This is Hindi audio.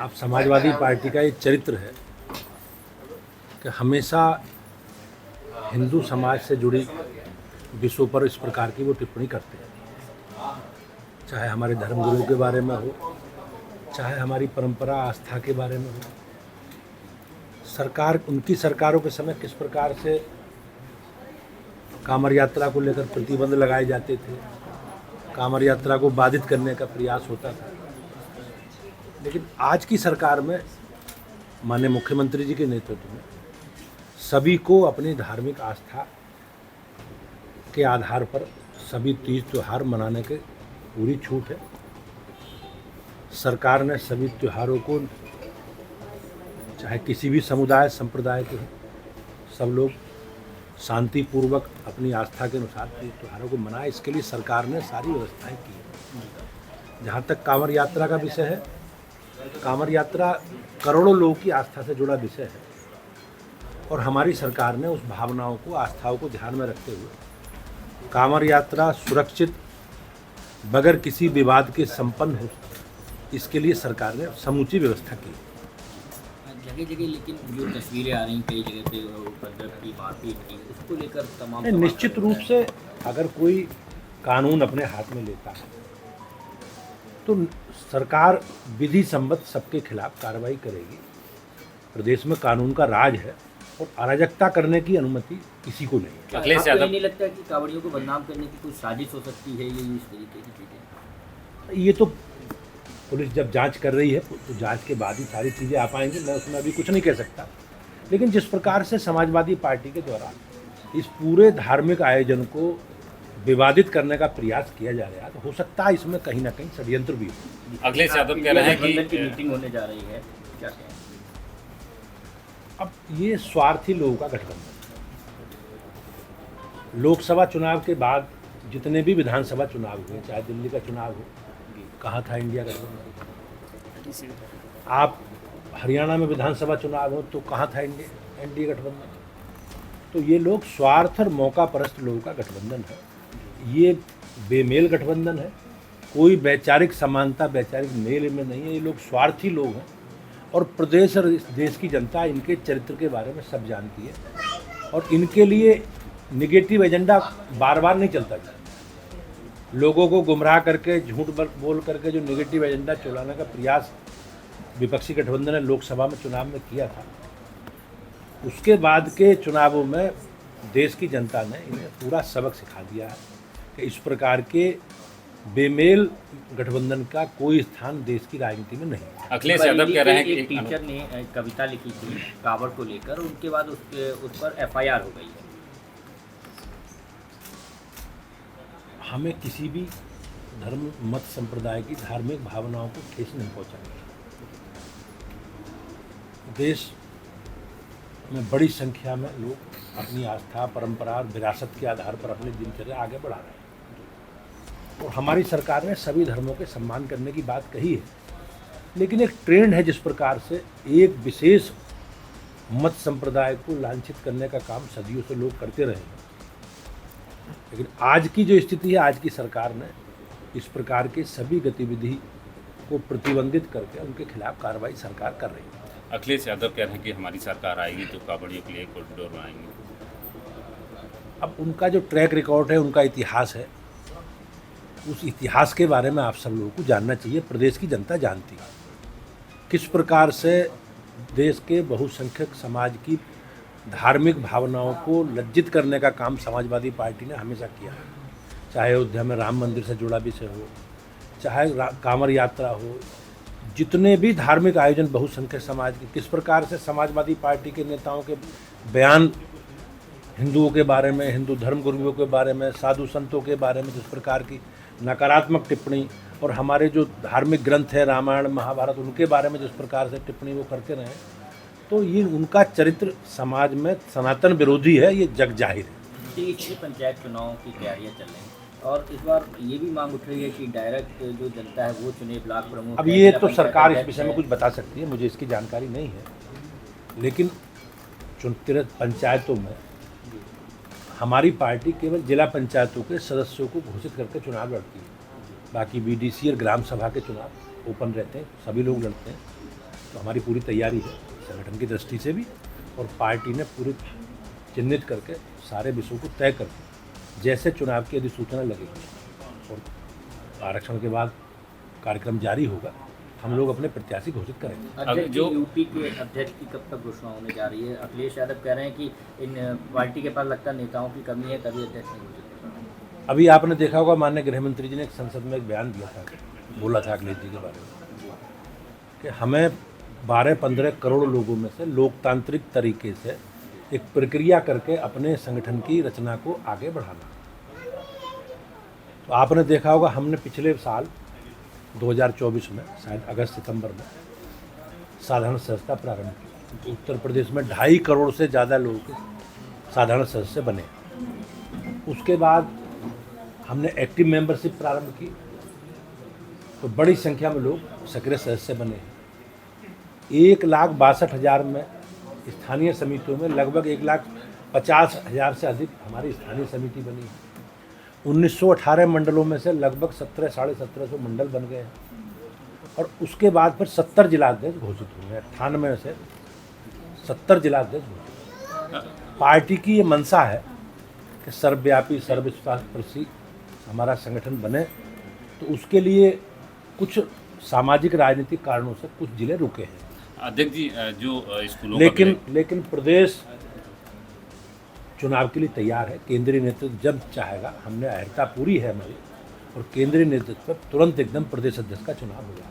आप समाजवादी पार्टी का एक चरित्र है कि हमेशा हिंदू समाज से जुड़ी विषयों पर इस प्रकार की वो टिप्पणी करते हैं, चाहे हमारे धर्मगुरुओं के बारे में हो, चाहे हमारी परंपरा आस्था के बारे में हो। सरकार, उनकी सरकारों के समय किस प्रकार से कांवड़ यात्रा को लेकर प्रतिबंध लगाए जाते थे, कांवड़ यात्रा को बाधित करने का प्रयास होता था। लेकिन आज की सरकार में माननीय मुख्यमंत्री जी के नेतृत्व में सभी को अपनी धार्मिक आस्था के आधार पर सभी तीज त्यौहार मनाने के पूरी छूट है। सरकार ने सभी त्योहारों को, चाहे किसी भी समुदाय संप्रदाय के हों, सब लोग शांतिपूर्वक अपनी आस्था के अनुसार त्योहारों को मनाए, इसके लिए सरकार ने सारी व्यवस्थाएं की है। जहाँ तक कांवड़ यात्रा का विषय है, कांवड़ यात्रा करोड़ों लोगों की आस्था से जुड़ा विषय है और हमारी सरकार ने उस भावनाओं को, आस्थाओं को ध्यान में रखते हुए कांवड़ यात्रा सुरक्षित बगैर किसी विवाद के संपन्न हो, इसके लिए सरकार ने समूची व्यवस्था की। जगह जगह लेकिन जो तस्वीरें आ रही कई जगह पे उपद्रव की, मारपीट की, उसको लेकर तमाम निश्चित रूप से अगर कोई कानून अपने हाथ में लेता है तो सरकार विधि सम्मत सबके खिलाफ कार्रवाई करेगी। प्रदेश में कानून का राज है और अराजकता करने की अनुमति किसी को नहीं है। अखिलेश यादव, नहीं लगता कि कांवड़ियों को बदनाम करने की कुछ साजिश हो सकती है, ये इस तरीके की चीज़ें? ये तो पुलिस जब जांच कर रही है तो जांच के बाद ही सारी चीज़ें आ पाएंगी। मैं उसमें अभी कुछ नहीं कह सकता। लेकिन जिस प्रकार से समाजवादी पार्टी के द्वारा इस पूरे धार्मिक आयोजन को विवादित करने का प्रयास किया जा रहा है, तो हो सकता है इसमें कहीं ना कहीं षड्यंत्र भी हो। अखिलेश यादव कह रहे हैं कि मीटिंग होने जा रही है, क्या कहें? अब ये स्वार्थी लोगों का गठबंधन है। लोकसभा चुनाव के बाद जितने भी विधानसभा चुनाव हुए, चाहे दिल्ली का चुनाव हो, कहाँ था इंडिया गठबंधन? आप हरियाणा में विधानसभा चुनाव हो तो कहाँ था एनडीए गठबंधन? तो ये लोग स्वार्थ और मौका परस्त लोगों का गठबंधन है। ये बेमेल गठबंधन है, कोई वैचारिक समानता, वैचारिक मेल में नहीं है। ये लोग स्वार्थी लोग हैं और प्रदेश और इस देश की जनता इनके चरित्र के बारे में सब जानती है और इनके लिए निगेटिव एजेंडा बार बार नहीं चलता जाता। लोगों को गुमराह करके, झूठ बोल करके जो निगेटिव एजेंडा चलाने का प्रयास विपक्षी गठबंधन ने लोकसभा में चुनाव में किया था, उसके बाद के चुनावों में देश की जनता ने इन्हें पूरा सबक सिखा दिया है कि इस प्रकार के बेमेल गठबंधन का कोई स्थान देश की राजनीति में नहीं है। अखिलेश यादव कह रहे हैं कि एक टीचर ने कविता लिखी थी कांवड़ को लेकर, उनके बाद उस पर एफआईआर हो गई है। हमें किसी भी धर्म, मत, संप्रदाय की धार्मिक भावनाओं को ठेस नहीं पहुंचानी। देश में बड़ी संख्या में लोग अपनी आस्था, परंपरा और विरासत के आधार पर अपनी दिनचर्या आगे बढ़ा रहे हैं और हमारी सरकार ने सभी धर्मों के सम्मान करने की बात कही है। लेकिन एक ट्रेंड है जिस प्रकार से एक विशेष मत संप्रदाय को लांछित करने का काम सदियों से लोग करते रहे हैं। लेकिन आज की जो स्थिति है, आज की सरकार ने इस प्रकार के सभी गतिविधि को प्रतिबंधित करके उनके खिलाफ कार्रवाई सरकार कर रही है। अखिलेश यादव कह रहे हैं कि हमारी सरकार आएगी तो कांवड़ियों के लिए कॉरिडोर बनाएंगे। अब उनका जो ट्रैक रिकॉर्ड है, उनका इतिहास है, उस इतिहास के बारे में आप सब लोगों को जानना चाहिए। प्रदेश की जनता जानती है किस प्रकार से देश के बहुसंख्यक समाज की धार्मिक भावनाओं को लज्जित करने का काम समाजवादी पार्टी ने हमेशा किया है। चाहे अयोध्या में राम मंदिर से जुड़ा विषय हो, चाहे कांवड़ यात्रा हो, जितने भी धार्मिक आयोजन बहुसंख्यक समाज के, किस प्रकार से समाजवादी पार्टी के नेताओं के बयान हिंदुओं के बारे में, हिंदू धर्मगुरुओं के बारे में, साधु संतों के बारे में जिस प्रकार की नकारात्मक टिप्पणी, और हमारे जो धार्मिक ग्रंथ है रामायण महाभारत, उनके बारे में जिस प्रकार से टिप्पणी वो करते रहे, तो ये उनका चरित्र समाज में सनातन विरोधी है, ये जग जाहिर है। देखिए, पंचायत चुनाव की तैयारियां चल रही हैं और इस बार ये भी मांग उठ रही है कि डायरेक्ट जो जनता है वो चुने ब्लॉक प्रमुख। अब ये तो सरकार इस विषय में कुछ बता सकती है, मुझे इसकी जानकारी नहीं है। लेकिन 34 पंचायतों में हमारी पार्टी केवल जिला पंचायतों के सदस्यों को घोषित करके चुनाव लड़ती है। बाकी बीडीसी और ग्राम सभा के चुनाव ओपन रहते हैं, सभी लोग लड़ते हैं। तो हमारी पूरी तैयारी है संगठन की दृष्टि से भी, और पार्टी ने पूरी चिन्हित करके सारे विषयों को तय करके जैसे चुनाव की अधिसूचना लगेगी और आरक्षण के बाद कार्यक्रम जारी होगा, हम लोग अपने प्रत्याशी घोषित करेंगे। अध्यक्ष जो- यूपी के अध्यक्ष की कब तक घोषणा होने जा रही है? अखिलेश यादव कह रहे हैं कि इन पार्टी के पास लगता है नेताओं की कमी है, तभी अध्यक्ष नहीं घोषित कर रहे हैं। अभी आपने देखा होगा माननीय गृह मंत्री जी ने एक संसद में एक बयान दिया था, बोला था अखिलेश जी के बारे में कि हमें 12-15 करोड़ लोगों में से लोकतांत्रिक तरीके से एक प्रक्रिया करके अपने संगठन की रचना को आगे बढ़ाना। तो आपने देखा होगा हमने पिछले साल 2024 में शायद अगस्त सितंबर में साधारण सदस्यता प्रारंभ की। उत्तर प्रदेश में 2.5 करोड़ से ज़्यादा लोग साधारण सदस्य बने। उसके बाद हमने एक्टिव मेंबरशिप प्रारंभ की, तो बड़ी संख्या में लोग सक्रिय सदस्य बने। 1,62,000 में स्थानीय समितियों में लगभग 1,50,000 से अधिक हमारी स्थानीय समिति बनी है। 1918 मंडलों में से लगभग 1700-1750 मंडल बन गए हैं, और उसके बाद फिर 70 जिलाध्यक्ष घोषित हुए हैं। 98 में से 70 जिलाध्यक्ष घोषित हुए। पार्टी की ये मंशा है कि सर्वव्यापी सर्वस्पर्शी हमारा संगठन बने, तो उसके लिए कुछ सामाजिक राजनीतिक कारणों से कुछ जिले रुके हैं। अध्यक्ष जी, जो स्कूलों का लेकिन प्रदेश चुनाव के लिए तैयार है। केंद्रीय नेतृत्व जब चाहेगा, हमने अहर्ता पूरी है हमारी, और केंद्रीय नेतृत्व पर तुरंत एकदम प्रदेश अध्यक्ष का चुनाव होगा।